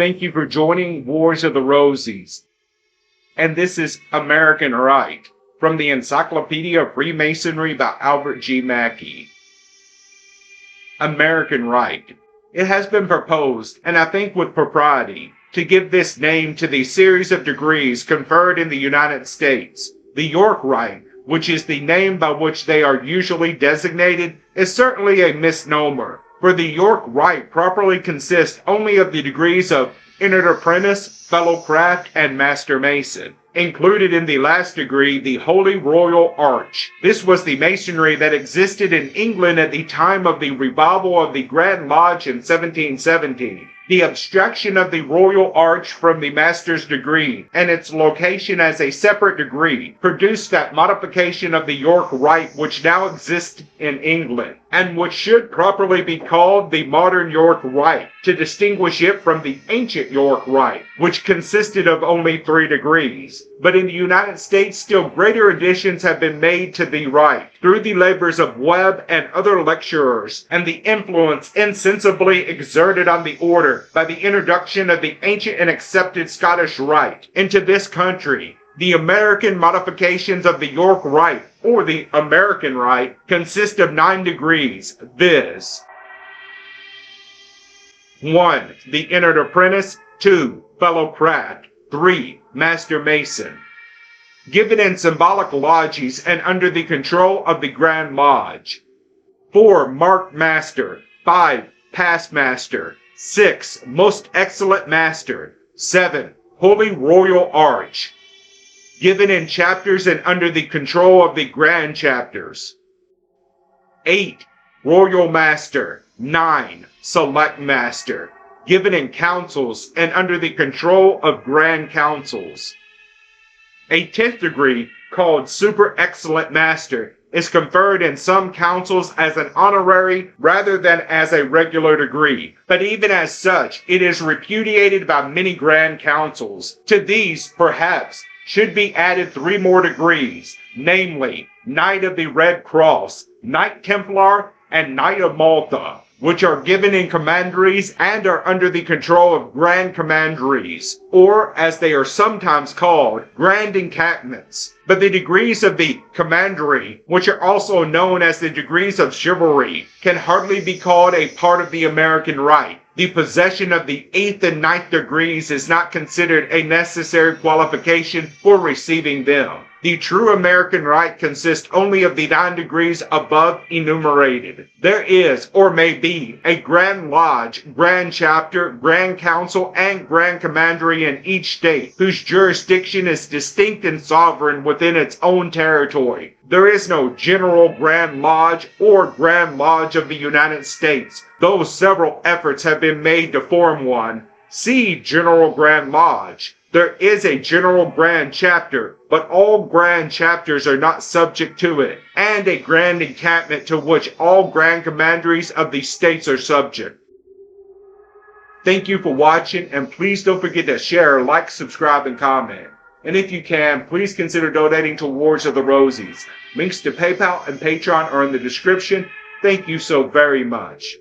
Thank you for joining Wars of the Roses. And this is American Rite from the Encyclopedia of Freemasonry by Albert G. Mackey. American Rite. It has been proposed, and I think with propriety, to give this name to the series of degrees conferred in the United States. The York Rite, which is the name by which they are usually designated, is certainly a misnomer, for the York Rite properly consists only of the degrees of Entered Apprentice, Fellow Craft, and Master Mason. Included in the last degree, the Holy Royal Arch. This was the masonry that existed in England at the time of the revival of the Grand Lodge in 1717. The abstraction of the Royal Arch from the Master's degree and its location as a separate degree produced that modification of the York Rite which now exists in England, and which should properly be called the modern York Rite, to distinguish it from the ancient York Rite, which consisted of only 3 degrees. But in the United States, still greater additions have been made to the Rite through the labors of Webb and other lecturers, and the influence insensibly exerted on the order by the introduction of the ancient and accepted Scottish Rite into this country. The American modifications of the York Rite, or the American Rite, consist of 9 degrees, viz. 1. The Entered Apprentice. 2. Fellow Craft. 3. Master Mason. Given in symbolic lodges and under the control of the Grand Lodge. 4. Marked Master. 5. Past Master. 6. Most Excellent Master. 7. Holy Royal Arch. Given in chapters and under the control of the Grand Chapters. 8. Royal Master. 9. Select Master. Given in councils and under the control of Grand Councils. A 10th degree, called Super Excellent Master, is conferred in some councils as an honorary rather than as a regular degree, but even as such, it is repudiated by many Grand Councils. To these, perhaps, should be added 3 more degrees, namely, Knight of the Red Cross, Knight Templar, and Knight of Malta, which are given in commanderies and are under the control of Grand Commanderies, or, as they are sometimes called, Grand Encampments. But the degrees of the commandery, which are also known as the degrees of chivalry, can hardly be called a part of the American Rite. The possession of the 8th and 9th degrees is not considered a necessary qualification for receiving them. The true American Rite consists only of the 9 degrees above enumerated. There is, or may be, a Grand Lodge, Grand Chapter, Grand Council, and Grand Commandery in each state, whose jurisdiction is distinct and sovereign within its own territory. There is no General Grand Lodge or Grand Lodge of the United States, though several efforts have been made to form one. See General Grand Lodge. There is a General Grand Chapter, but all Grand Chapters are not subject to it, and a Grand Encampment to which all Grand Commanderies of the states are subject. Thank you for watching, and please don't forget to share, like, subscribe, and comment. And if you can, please consider donating to Wars of the Roses. Links to PayPal and Patreon are in the description. Thank you so very much.